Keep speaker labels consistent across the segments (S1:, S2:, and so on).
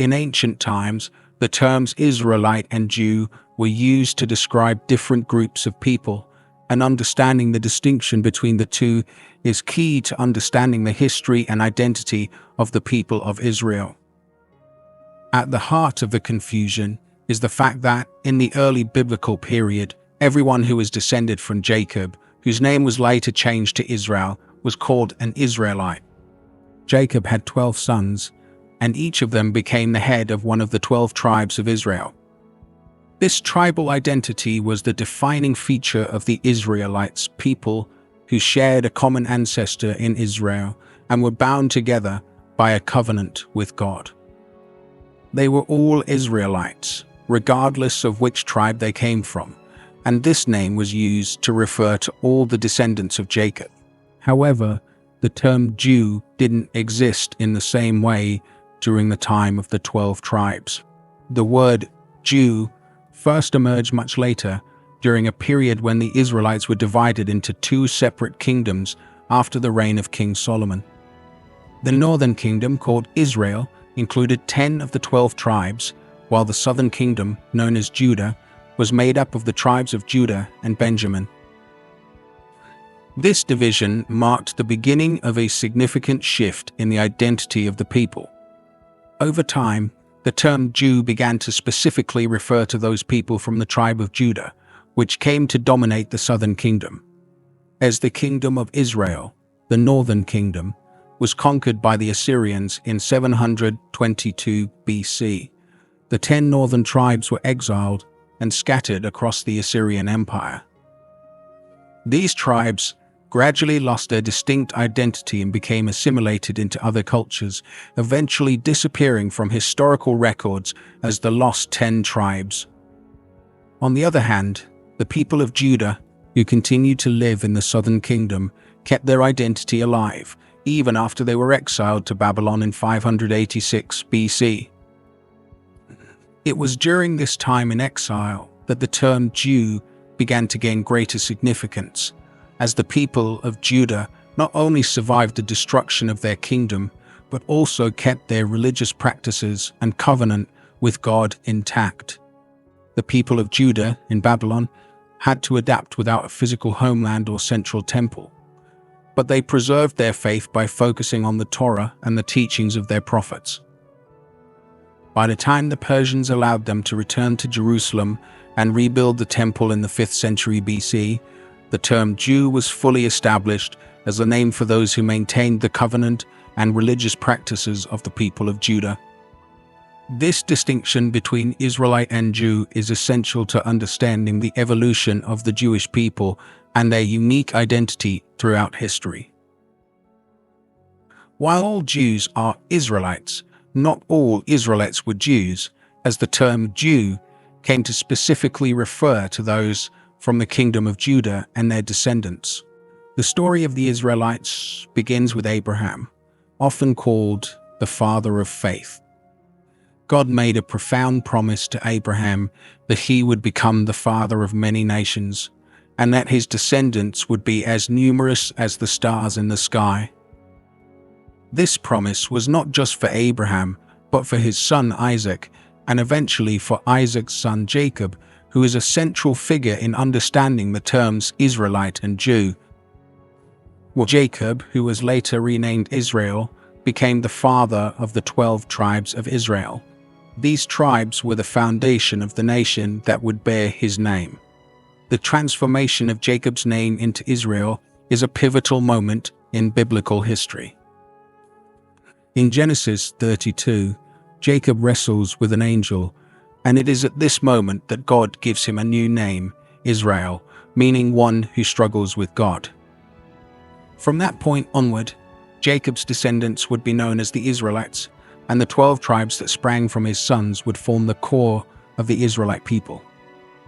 S1: In ancient times, the terms Israelite and Jew were used to describe different groups of people, and understanding the distinction between the two is key to understanding the history and identity of the people of Israel. At the heart of the confusion is the fact that, in the early biblical period, everyone who was descended from Jacob, whose name was later changed to Israel, was called an Israelite. Jacob had 12 sons, and each of them became the head of one of the 12 tribes of Israel. This tribal identity was the defining feature of the Israelites, people who shared a common ancestor in Israel and were bound together by a covenant with God. They were all Israelites, regardless of which tribe they came from, and this name was used to refer to all the descendants of Jacob. However, the term Jew didn't exist in the same way during the time of the 12 tribes. The word Jew first emerged much later, during a period when the Israelites were divided into two separate kingdoms after the reign of King Solomon. The northern kingdom, called Israel, included 10 of the 12 tribes, while the southern kingdom, known as Judah, was made up of the tribes of Judah and Benjamin. This division marked the beginning of a significant shift in the identity of the people. Over time, the term Jew began to specifically refer to those people from the tribe of Judah, which came to dominate the southern kingdom. As the kingdom of Israel, the northern kingdom, was conquered by the Assyrians in 722 BC, the 10 northern tribes were exiled and scattered across the Assyrian Empire. These tribes gradually lost their distinct identity and became assimilated into other cultures, eventually disappearing from historical records as the lost 10 tribes. On the other hand, the people of Judah, who continued to live in the southern kingdom, kept their identity alive, even after they were exiled to Babylon in 586 BC. It was during this time in exile that the term Jew began to gain greater significance, as the people of Judah not only survived the destruction of their kingdom, but also kept their religious practices and covenant with God intact. The people of Judah in Babylon had to adapt without a physical homeland or central temple, but they preserved their faith by focusing on the Torah and the teachings of their prophets. By the time the Persians allowed them to return to Jerusalem and rebuild the temple in the 5th century BC, the term Jew was fully established as a name for those who maintained the covenant and religious practices of the people of Judah. This distinction between Israelite and Jew is essential to understanding the evolution of the Jewish people and their unique identity throughout history. While all Jews are Israelites, not all Israelites were Jews, as the term Jew came to specifically refer to those from the kingdom of Judah and their descendants. The story of the Israelites begins with Abraham, often called the father of faith. God made a profound promise to Abraham that he would become the father of many nations, and that his descendants would be as numerous as the stars in the sky. This promise was not just for Abraham, but for his son Isaac, and eventually for Isaac's son Jacob, who is a central figure in understanding the terms Israelite and Jew. Jacob, who was later renamed Israel, became the father of the 12 tribes of Israel. These tribes were the foundation of the nation that would bear his name. The transformation of Jacob's name into Israel is a pivotal moment in biblical history. In Genesis 32, Jacob wrestles with an angel, and it is at this moment that God gives him a new name, Israel, meaning one who struggles with God. From that point onward, Jacob's descendants would be known as the Israelites, and the 12 tribes that sprang from his sons would form the core of the Israelite people.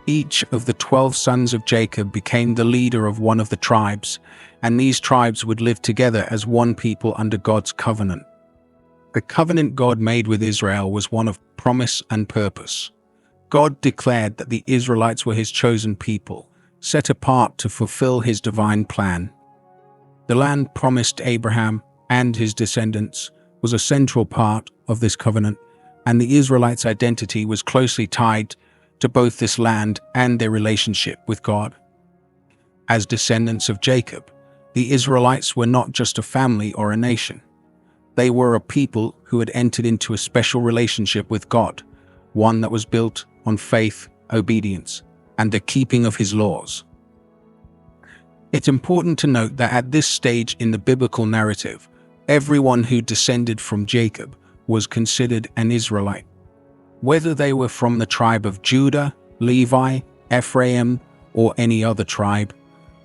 S1: Each of the 12 sons of Jacob became the leader of one of the tribes, and these tribes would live together as one people under God's covenant. The covenant God made with Israel was one of promise and purpose. God declared that the Israelites were his chosen people, set apart to fulfill his divine plan. The land promised Abraham and his descendants was a central part of this covenant, and the Israelites' identity was closely tied to both this land and their relationship with God. As descendants of Jacob, the Israelites were not just a family or a nation. They were a people who had entered into a special relationship with God, one that was built on faith, obedience, and the keeping of His laws. It's important to note that at this stage in the biblical narrative, everyone who descended from Jacob was considered an Israelite. Whether they were from the tribe of Judah, Levi, Ephraim, or any other tribe,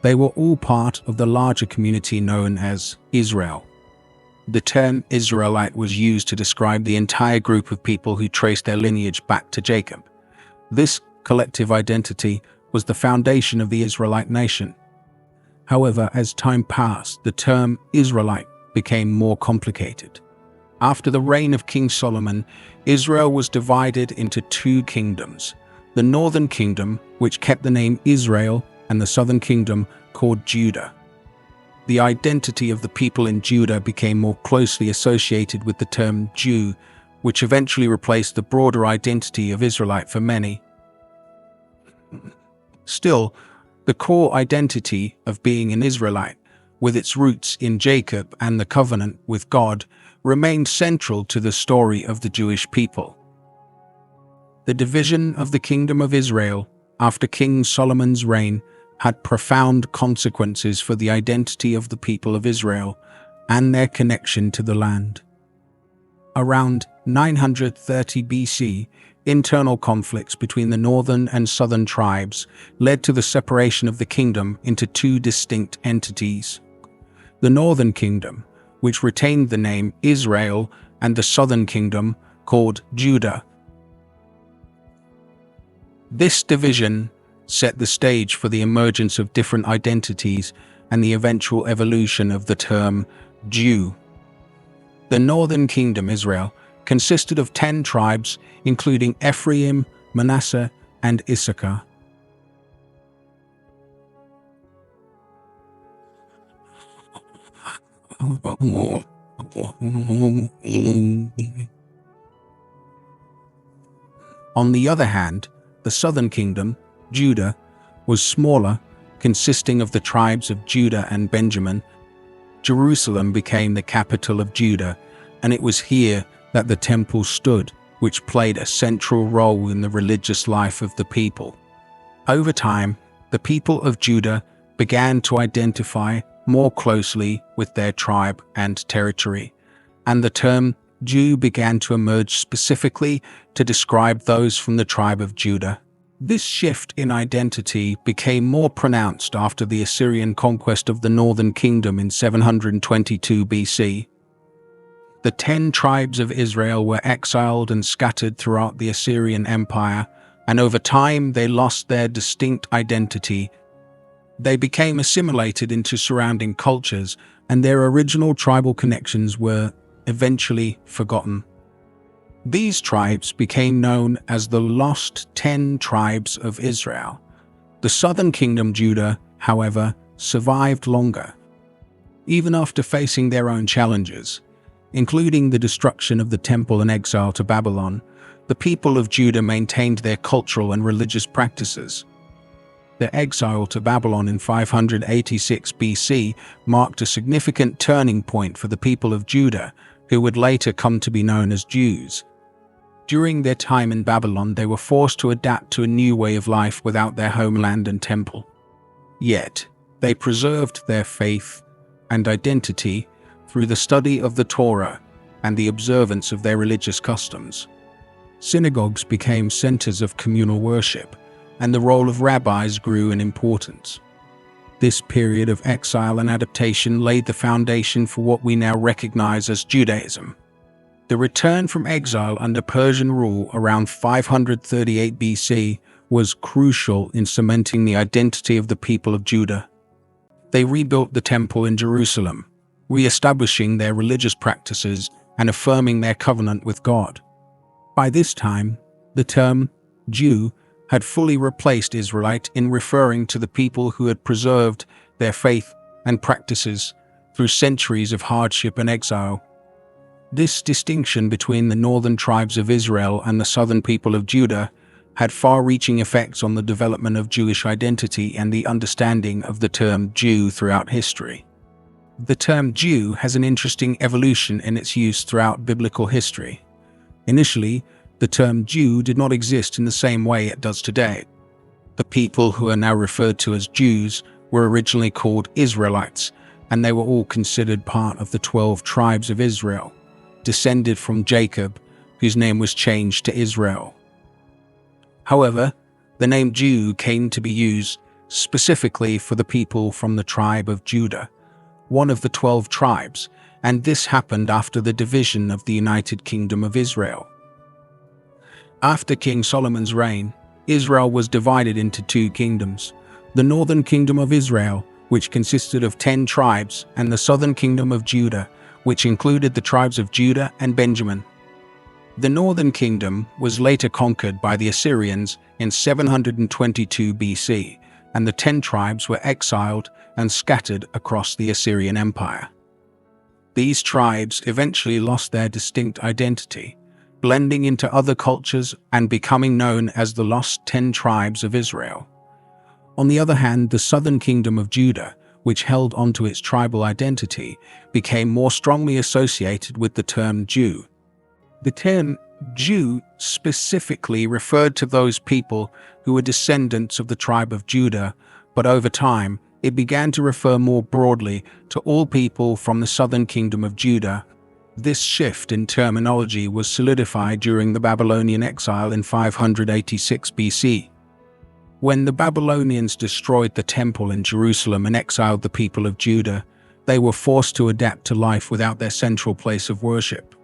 S1: they were all part of the larger community known as Israel. The term Israelite was used to describe the entire group of people who traced their lineage back to Jacob. This collective identity was the foundation of the Israelite nation. However, as time passed, the term Israelite became more complicated. After the reign of King Solomon, Israel was divided into two kingdoms: the northern kingdom, which kept the name Israel, and the southern kingdom, called Judah. The identity of the people in Judah became more closely associated with the term Jew, which eventually replaced the broader identity of Israelite for many. Still, the core identity of being an Israelite, with its roots in Jacob and the covenant with God, remained central to the story of the Jewish people. The division of the Kingdom of Israel after King Solomon's reign had profound consequences for the identity of the people of Israel and their connection to the land. Around 930 BC, internal conflicts between the northern and southern tribes led to the separation of the kingdom into two distinct entities: the northern kingdom, which retained the name Israel, and the southern kingdom, called Judah. This division set the stage for the emergence of different identities and the eventual evolution of the term Jew. The northern kingdom, Israel, consisted of 10 tribes, including Ephraim, Manasseh, and Issachar. On the other hand, the southern kingdom, Judah, was smaller, consisting of the tribes of Judah and Benjamin. Jerusalem became the capital of Judah, and it was here that the temple stood, which played a central role in the religious life of the people. Over time, the people of Judah began to identify more closely with their tribe and territory, and the term Jew began to emerge specifically to describe those from the tribe of Judah. This shift in identity became more pronounced after the Assyrian conquest of the northern kingdom in 722 BC. The 10 tribes of Israel were exiled and scattered throughout the Assyrian Empire, and over time they lost their distinct identity. They became assimilated into surrounding cultures, and their original tribal connections were eventually forgotten. These tribes became known as the Lost 10 Tribes of Israel. The southern kingdom, Judah, however, survived longer. Even after facing their own challenges, including the destruction of the temple and exile to Babylon, the people of Judah maintained their cultural and religious practices. Their exile to Babylon in 586 BC marked a significant turning point for the people of Judah, who would later come to be known as Jews. During their time in Babylon, they were forced to adapt to a new way of life without their homeland and temple. Yet, they preserved their faith and identity through the study of the Torah and the observance of their religious customs. Synagogues became centers of communal worship, and the role of rabbis grew in importance. This period of exile and adaptation laid the foundation for what we now recognize as Judaism. The return from exile under Persian rule around 538 BC was crucial in cementing the identity of the people of Judah. They rebuilt the temple in Jerusalem, re-establishing their religious practices and affirming their covenant with God. By this time, the term Jew had fully replaced Israelite in referring to the people who had preserved their faith and practices through centuries of hardship and exile. This distinction between the northern tribes of Israel and the southern people of Judah had far-reaching effects on the development of Jewish identity and the understanding of the term Jew throughout history. The term Jew has an interesting evolution in its use throughout biblical history. Initially, the term Jew did not exist in the same way it does today. The people who are now referred to as Jews were originally called Israelites, and they were all considered part of the 12 tribes of Israel, descended from Jacob, whose name was changed to Israel. However, the name Jew came to be used specifically for the people from the tribe of Judah, one of the 12 tribes, and this happened after the division of the United Kingdom of Israel. After King Solomon's reign, Israel was divided into two kingdoms: the northern kingdom of Israel, which consisted of 10 tribes, and the southern kingdom of Judah, which included the tribes of Judah and Benjamin. The northern kingdom was later conquered by the Assyrians in 722 BC, and the 10 tribes were exiled and scattered across the Assyrian Empire. These tribes eventually lost their distinct identity, blending into other cultures and becoming known as the Lost 10 Tribes of Israel. On the other hand, the southern kingdom of Judah, which held onto its tribal identity, became more strongly associated with the term Jew. The term Jew specifically referred to those people who were descendants of the tribe of Judah, but over time, it began to refer more broadly to all people from the southern kingdom of Judah. This shift in terminology was solidified during the Babylonian exile in 586 BC. When the Babylonians destroyed the temple in Jerusalem and exiled the people of Judah, they were forced to adapt to life without their central place of worship.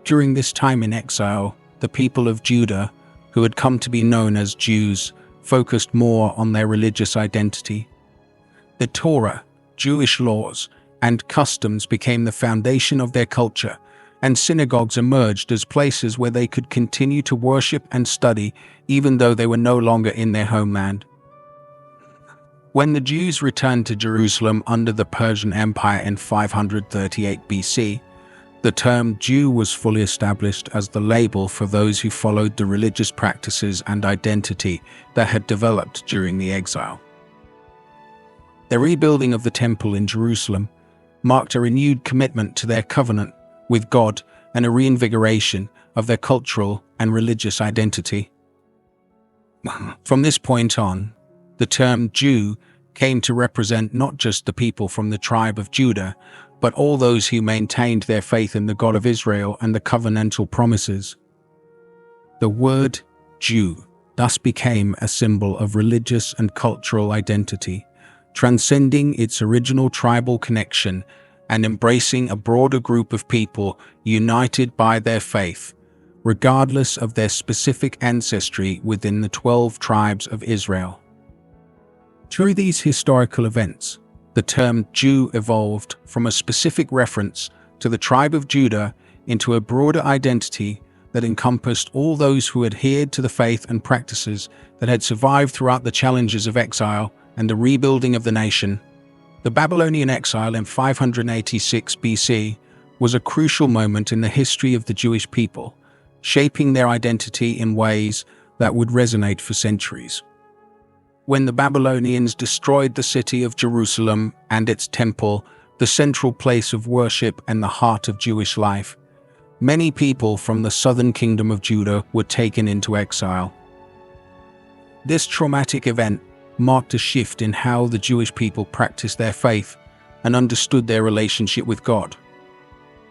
S1: During this time in exile, the people of Judah, who had come to be known as Jews, focused more on their religious identity. The Torah, Jewish laws, and customs became the foundation of their culture, and synagogues emerged as places where they could continue to worship and study even though they were no longer in their homeland. When the Jews returned to Jerusalem under the Persian Empire in 538 BC, the term Jew was fully established as the label for those who followed the religious practices and identity that had developed during the exile. The rebuilding of the temple in Jerusalem marked a renewed commitment to their covenant with God and a reinvigoration of their cultural and religious identity. From this point on, the term Jew came to represent not just the people from the tribe of Judah, but all those who maintained their faith in the God of Israel and the covenantal promises. The word Jew thus became a symbol of religious and cultural identity, transcending its original tribal connection and embracing a broader group of people united by their faith, regardless of their specific ancestry within the 12 tribes of Israel. Through these historical events, the term Jew evolved from a specific reference to the tribe of Judah into a broader identity that encompassed all those who adhered to the faith and practices that had survived throughout the challenges of exile and the rebuilding of the nation. The Babylonian exile in 586 BC was a crucial moment in the history of the Jewish people, shaping their identity in ways that would resonate for centuries. When the Babylonians destroyed the city of Jerusalem and its temple, the central place of worship and the heart of Jewish life, many people from the southern kingdom of Judah were taken into exile. This traumatic event marked a shift in how the Jewish people practiced their faith and understood their relationship with God.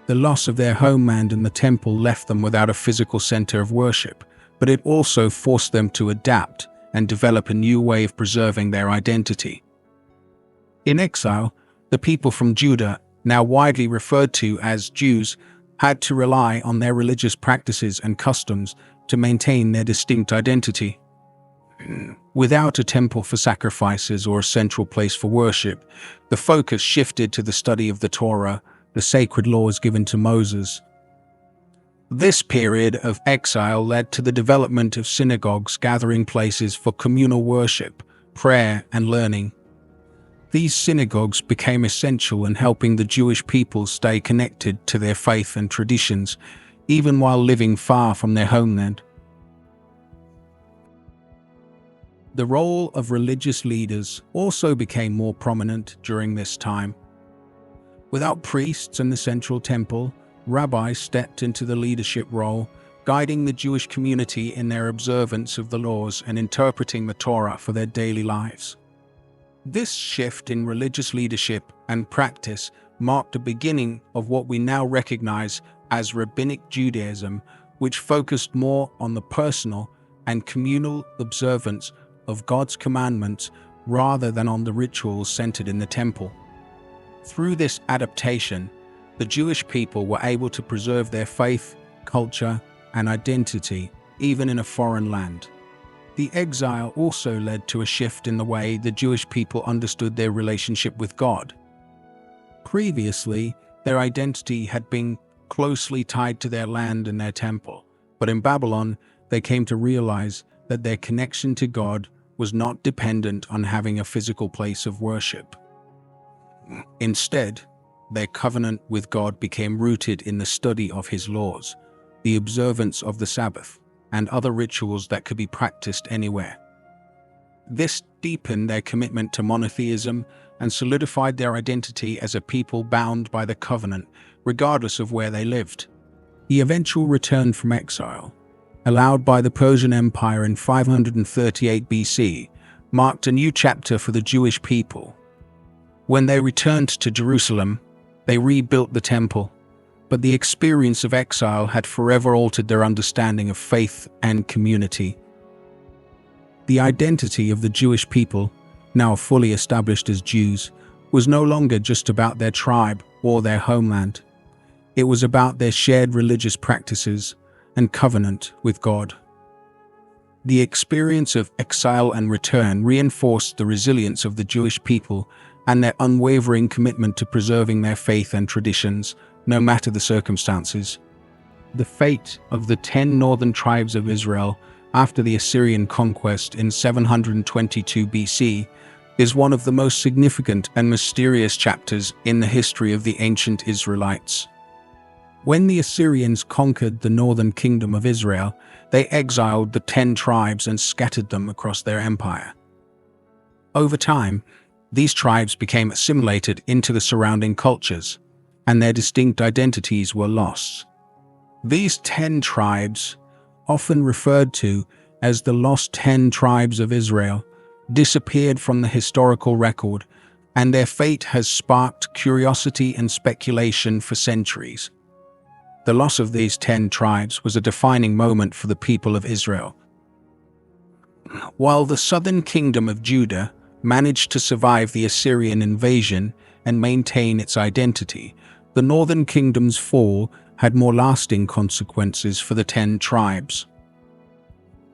S1: The loss of their homeland and the temple left them without a physical center of worship, but it also forced them to adapt and develop a new way of preserving their identity. In exile, the people from Judah, now widely referred to as Jews, had to rely on their religious practices and customs to maintain their distinct identity. Without a temple for sacrifices or a central place for worship, the focus shifted to the study of the Torah, the sacred laws given to Moses. This period of exile led to the development of synagogues, gathering places for communal worship, prayer, and learning. These synagogues became essential in helping the Jewish people stay connected to their faith and traditions, even while living far from their homeland. The role of religious leaders also became more prominent during this time. Without priests in the central temple, rabbis stepped into the leadership role, guiding the Jewish community in their observance of the laws and interpreting the Torah for their daily lives. This shift in religious leadership and practice marked the beginning of what we now recognize as Rabbinic Judaism, which focused more on the personal and communal observance of God's commandments rather than on the rituals centered in the temple. Through this adaptation, the Jewish people were able to preserve their faith, culture, and identity, even in a foreign land. The exile also led to a shift in the way the Jewish people understood their relationship with God. Previously, their identity had been closely tied to their land and their temple, but in Babylon, they came to realize that their connection to God was not dependent on having a physical place of worship. Instead, their covenant with God became rooted in the study of His laws, the observance of the Sabbath, and other rituals that could be practiced anywhere. This deepened their commitment to monotheism and solidified their identity as a people bound by the covenant, regardless of where they lived. The eventual return from exile, allowed by the Persian Empire in 538 BC, marked a new chapter for the Jewish people. When they returned to Jerusalem, they rebuilt the temple, but the experience of exile had forever altered their understanding of faith and community. The identity of the Jewish people, now fully established as Jews, was no longer just about their tribe or their homeland. It was about their shared religious practices and covenant with God. The experience of exile and return reinforced the resilience of the Jewish people and their unwavering commitment to preserving their faith and traditions, no matter the circumstances. The fate of the 10 northern tribes of Israel after the Assyrian conquest in 722 BC is one of the most significant and mysterious chapters in the history of the ancient Israelites. When the Assyrians conquered the northern kingdom of Israel, they exiled the 10 tribes and scattered them across their empire. Over time, these tribes became assimilated into the surrounding cultures, and their distinct identities were lost. These 10 tribes, often referred to as the lost 10 tribes of Israel, disappeared from the historical record, and their fate has sparked curiosity and speculation for centuries. The loss of these 10 tribes was a defining moment for the people of Israel. While the southern kingdom of Judah managed to survive the Assyrian invasion and maintain its identity, the northern kingdom's fall had more lasting consequences for the 10 tribes.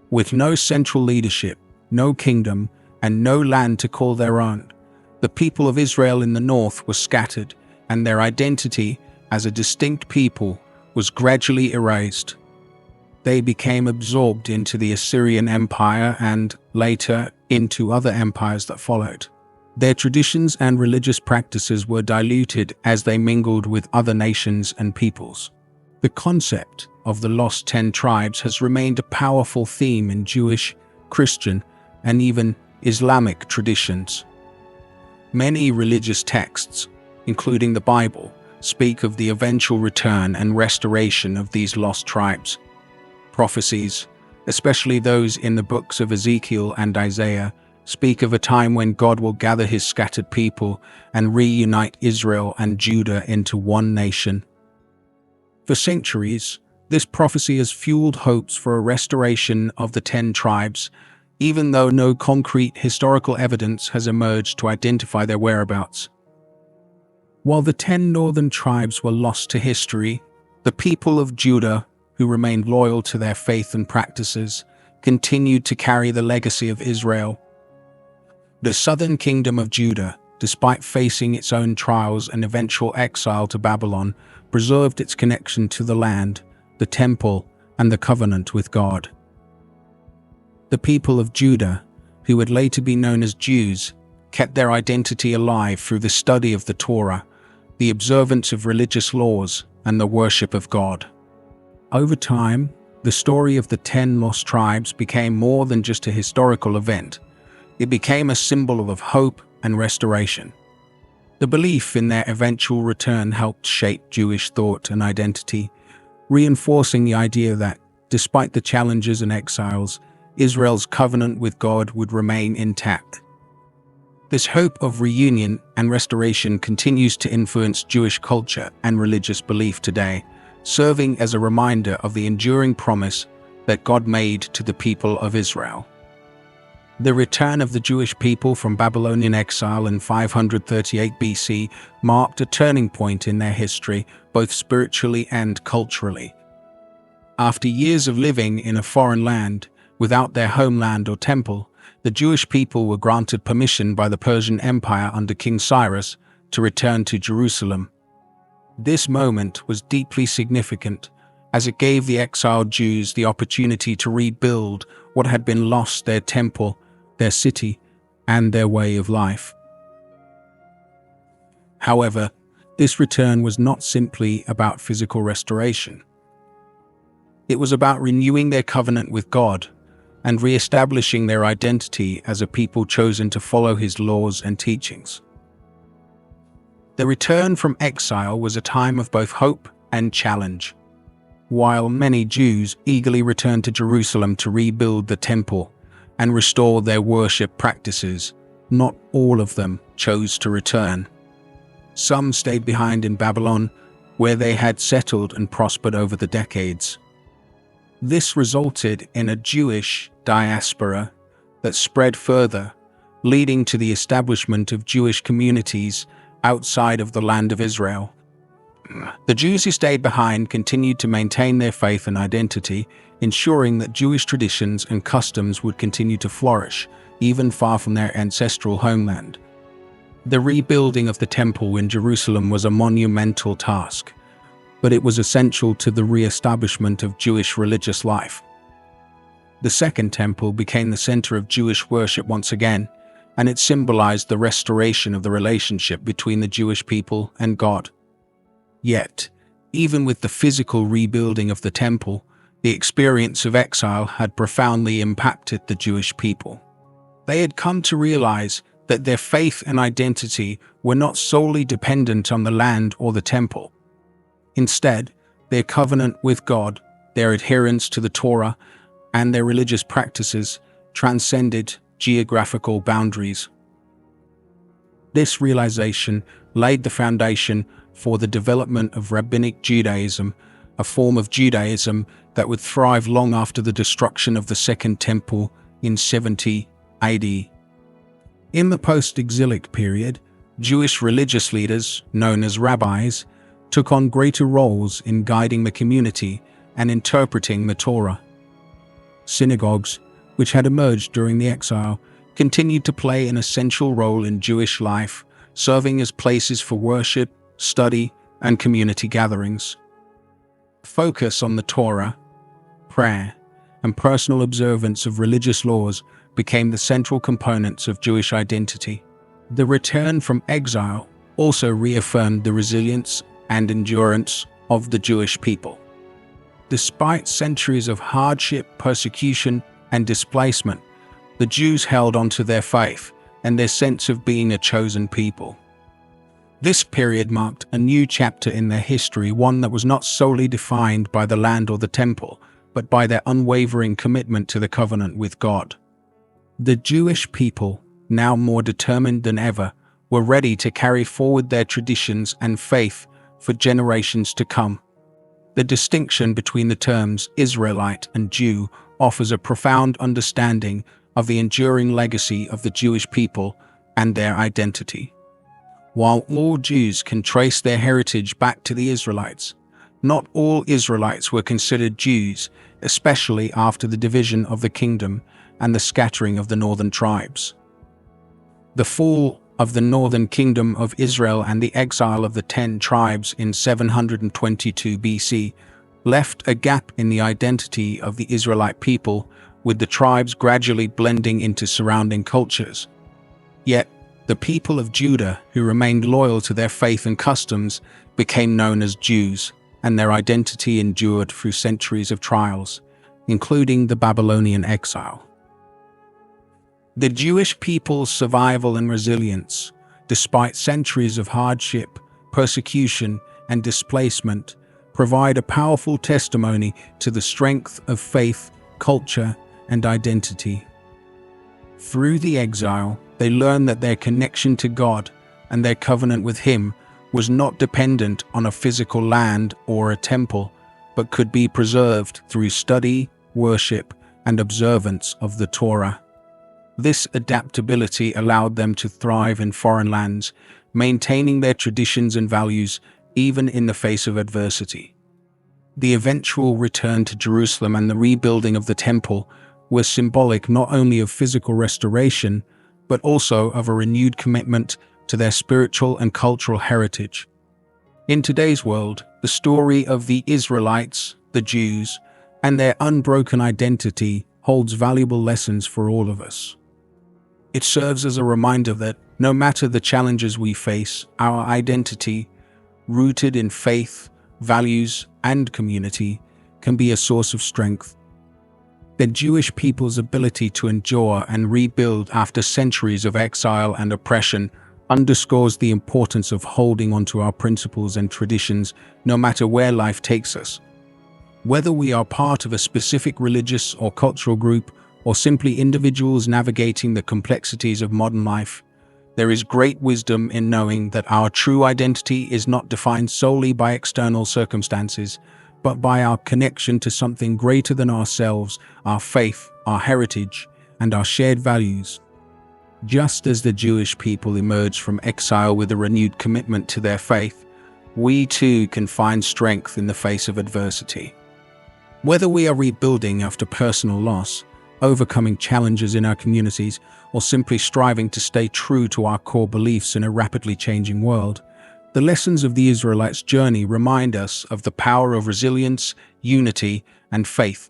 S1: With no central leadership, no kingdom, and no land to call their own, the people of Israel in the north were scattered, and their identity as a distinct people was gradually erased. They became absorbed into the Assyrian Empire and, later, into other empires that followed. Their traditions and religious practices were diluted as they mingled with other nations and peoples. The concept of the lost 10 tribes has remained a powerful theme in Jewish, Christian, and even Islamic traditions. Many religious texts, including the Bible, speak of the eventual return and restoration of these lost tribes. Prophecies, especially those in the books of Ezekiel and Isaiah, speak of a time when God will gather His scattered people and reunite Israel and Judah into one nation. For centuries, this prophecy has fueled hopes for a restoration of the 10 tribes, even though no concrete historical evidence has emerged to identify their whereabouts. While the 10 northern tribes were lost to history, the people of Judah, who remained loyal to their faith and practices, continued to carry the legacy of Israel. The southern kingdom of Judah, despite facing its own trials and eventual exile to Babylon, preserved its connection to the land, the temple, and the covenant with God. The people of Judah, who would later be known as Jews, kept their identity alive through the study of the Torah, the observance of religious laws, and the worship of God. Over time, the story of the 10 lost tribes became more than just a historical event. It became a symbol of hope and restoration. The belief in their eventual return helped shape Jewish thought and identity, reinforcing the idea that, despite the challenges and exiles, Israel's covenant with God would remain intact. This hope of reunion and restoration continues to influence Jewish culture and religious belief today, serving as a reminder of the enduring promise that God made to the people of Israel. The return of the Jewish people from Babylonian exile in 538 BC marked a turning point in their history, both spiritually and culturally. After years of living in a foreign land, without their homeland or temple, the Jewish people were granted permission by the Persian Empire under King Cyrus to return to Jerusalem. This moment was deeply significant, as it gave the exiled Jews the opportunity to rebuild what had been lost: their temple, their city, and their way of life. However, this return was not simply about physical restoration. It was about renewing their covenant with God and re-establishing their identity as a people chosen to follow His laws and teachings. The return from exile was a time of both hope and challenge. While many Jews eagerly returned to Jerusalem to rebuild the temple and restore their worship practices, not all of them chose to return. Some stayed behind in Babylon, where they had settled and prospered over the decades. This resulted in a Jewish diaspora that spread further, leading to the establishment of Jewish communities outside of the land of Israel. The Jews who stayed behind continued to maintain their faith and identity, ensuring that Jewish traditions and customs would continue to flourish, even far from their ancestral homeland. The rebuilding of the temple in Jerusalem was a monumental task, but it was essential to the re-establishment of Jewish religious life. The Second Temple became the center of Jewish worship once again, and it symbolized the restoration of the relationship between the Jewish people and God. Yet, even with the physical rebuilding of the temple, the experience of exile had profoundly impacted the Jewish people. They had come to realize that their faith and identity were not solely dependent on the land or the temple. Instead, their covenant with God, their adherence to the Torah, and their religious practices transcended geographical boundaries. This realization laid the foundation for the development of Rabbinic Judaism, a form of Judaism that would thrive long after the destruction of the Second Temple in 70 AD. In the post-exilic period, Jewish religious leaders, known as rabbis, took on greater roles in guiding the community and interpreting the Torah. Synagogues, which had emerged during the exile, continued to play an essential role in Jewish life, serving as places for worship, study, and community gatherings. Focus on the Torah, prayer, and personal observance of religious laws became the central components of Jewish identity. The return from exile also reaffirmed the resilience and endurance of the Jewish people. Despite centuries of hardship, persecution, and displacement, the Jews held on to their faith and their sense of being a chosen people. This period marked a new chapter in their history, one that was not solely defined by the land or the temple, but by their unwavering commitment to the covenant with God. The Jewish people, now more determined than ever, were ready to carry forward their traditions and faith for generations to come. The distinction between the terms Israelite and Jew offers a profound understanding of the enduring legacy of the Jewish people and their identity. While all Jews can trace their heritage back to the Israelites, not all Israelites were considered Jews, especially after the division of the kingdom and the scattering of the northern tribes. The fall of the northern kingdom of Israel and the exile of the 10 tribes in 722 BC left a gap in the identity of the Israelite people, with the tribes gradually blending into surrounding cultures. Yet, The people of Judah, who remained loyal to their faith and customs, became known as Jews, and their identity endured through centuries of trials, including the Babylonian exile. The Jewish people's survival and resilience, despite centuries of hardship, persecution, and displacement, provide a powerful testimony to the strength of faith, culture, and identity. Through the exile, they learned that their connection to God and their covenant with Him was not dependent on a physical land or a temple, but could be preserved through study, worship, and observance of the Torah. This adaptability allowed them to thrive in foreign lands, maintaining their traditions and values even in the face of adversity. The eventual return to Jerusalem and the rebuilding of the temple were symbolic not only of physical restoration, but also of a renewed commitment to their spiritual and cultural heritage. In today's world, the story of the Israelites, the Jews, and their unbroken identity holds valuable lessons for all of us. It serves as a reminder that no matter the challenges we face, our identity, rooted in faith, values, and community, can be a source of strength. The Jewish people's ability to endure and rebuild after centuries of exile and oppression underscores the importance of holding onto our principles and traditions no matter where life takes us. Whether we are part of a specific religious or cultural group, or simply individuals navigating the complexities of modern life, there is great wisdom in knowing that our true identity is not defined solely by external circumstances, but by our connection to something greater than ourselves, our faith, our heritage, and our shared values. Just as the Jewish people emerged from exile with a renewed commitment to their faith, we too can find strength in the face of adversity. Whether we are rebuilding after personal loss, overcoming challenges in our communities, or simply striving to stay true to our core beliefs in a rapidly changing world, the lessons of the Israelites' journey remind us of the power of resilience, unity, and faith.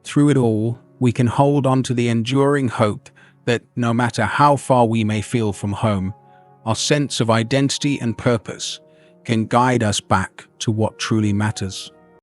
S1: Through it all, we can hold on to the enduring hope that no matter how far we may feel from home, our sense of identity and purpose can guide us back to what truly matters.